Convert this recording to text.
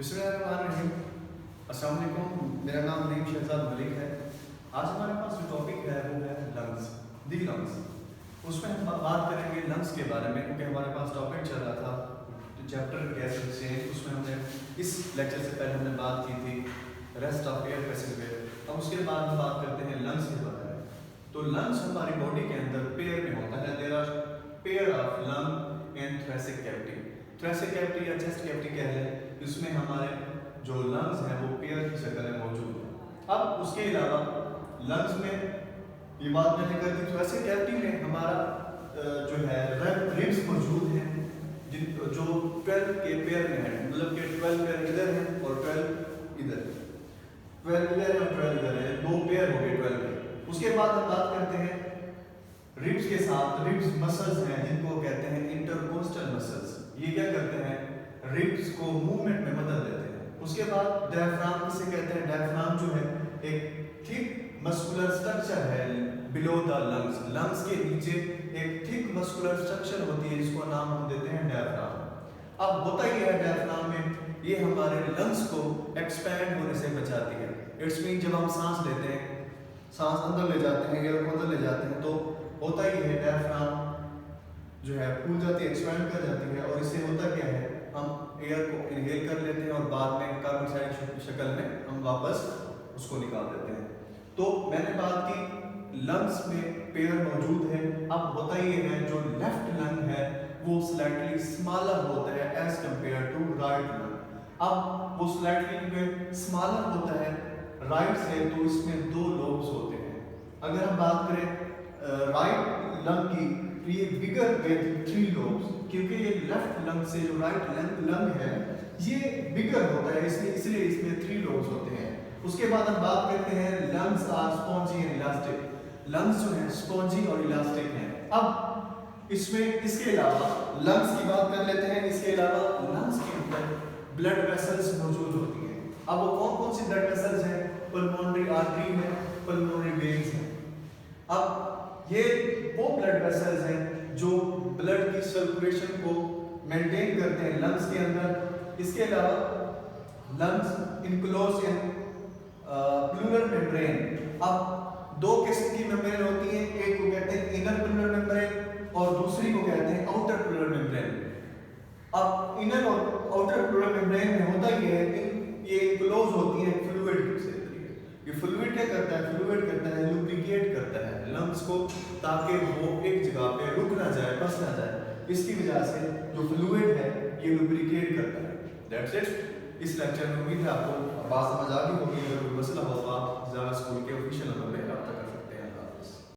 बिस्मिल्लाहिर्रहमानिर्रहीम। अस्सलाम वालेकुम। मेरा नाम नईम शहजाद मलिक है। आज हमारे पास जो टॉपिक है वो है लंग्स, दी लंग्स। उसमें हम बात करेंगे लंग्स के बारे में, क्योंकि हमारे पास टॉपिक चल रहा था चैप्टर गैस एक्सचेंज। उसमें हमने इस लेक्चर से पहले हमने बात की थी रेस्ट ऑफ एयर पैसेंजर। अब उसके बाद हम बात करते हैं लंग्स के बारे में। तो लंग्स हमारी बॉडी के अंदर पेयर में होता है। There are pair of lung and thoracic cavity. Thoracic cavity या चेस्ट कैविटी कह लें, इसमें हमारे जो लंग्स हैं वो पेयर की शक्ल में मौजूद है। अब उसके अलावा लंग्स में ये बात मैंने कर दी, थोरेसिक कैविटी में हमारा जो है रिब्स मौजूद हैं जो 12 के पेयर में है, मतलब कि 12 पेयर इधर हैं और 12 इधर, 12 इधर और 12 इधर है, दो पेयर हो गए 12 के। उसके बाद हम बात करते हैं रिब्स के साथ। रिब्स मसल्स हैं जिनको कहते हैं इंटरकोस्टल मसल्स। ये क्या करते हैं, रिब्स को मूवमेंट में मदद देते हैं। उसके बाद डायफ्राम किसे कहते हैं, डायफ्राम जो है एक थिक मस्कुलर स्ट्रक्चर है बिलो द लंग्स। लंग्स के नीचे एक थिक मस्कुलर स्ट्रक्चर होती है जिसको नाम हम देते हैं डायफ्राम। अब होता ही है डायफ्राम में ये हमारे लंग्स को एक्सपैंड होने से बचाती है। इट्स मीन जब हम सांस लेते हैं, सांस अंदर ले जाते हैं, एयर को अंदर ले जाते हैं, तो होता ही है डायफ्राम जो है फूल जाती है, एक्सपैंड कर जाती है, और इससे होता क्या है, हम एयर को इनहेल कर लेते हैं और बाद में कार्बन डाइऑक्साइड की शक्ल में हम वापस उसको निकाल देते हैं। तो मैंने बात की लंग्स में पेयर मौजूद है। अब होता ही है जो लेफ्ट लंग है वो स्लाइटली स्मॉलर होता है as compare to right lung. अब वो स्लाइटली स्मॉलर होता है राइट से, तो इसमें दो लोब्स होते हैं। अगर हम बात करें राइट लंग की, तो ये बिगर विद 3 लोब्स, क्योंकि ये लेफ्ट लंग से जो राइट लंग है ये बिगर होता है, इसलिए इसमें 3 लोब्स होते हैं। उसके बाद हम बात करते हैं lungs are spongy and elastic. Lungs जो है स्पॉन्जी और इलास्टिक हैं। अब इसमें इसके अलावा लंग्स की बात कर लेते हैं। इसके अलावा लंग्स के अंदर ब्लड वेसल्स मौजूद होती हैं। अब वो कौन कौन सी ब्लड वेसल्स हैं, पल्मोनरी आर्टरी है, पल्मोनरी वेन्स हैं। अब ये वो ब्लड वेसल्स हैं जो ब्लड की सर्कुलेशन को मेंटेन करते हैं लंग्स के अंदर। इसके अलावा lungs enclose in pleural membrane. अब दो किस्म की मेम्ब्रेन होती हैं, एक को कहते हैं इनर प्लूरल मेम्ब्रेन और दूसरी को कहते हैं आउटर प्लूरल मेम्ब्रेन। अब इनर और आउटर प्लूरल मेम्ब्रेन में होता ये है कि ये इनक्लोज होती है फ्लूइड से। ये फ्लूइड क्या करता है, फ्लूइड करता है लुब्रिकेट करता है लंग्स को, ताकि वो एक जगह पे रुक ना जाए, फंस ना जाए। इसकी वजह से जो फ्लूइड है ये लुब्रिकेट करता है। That's it. इस लेक्चर में उम्मीद है आपको बात समझ आ गई होगी।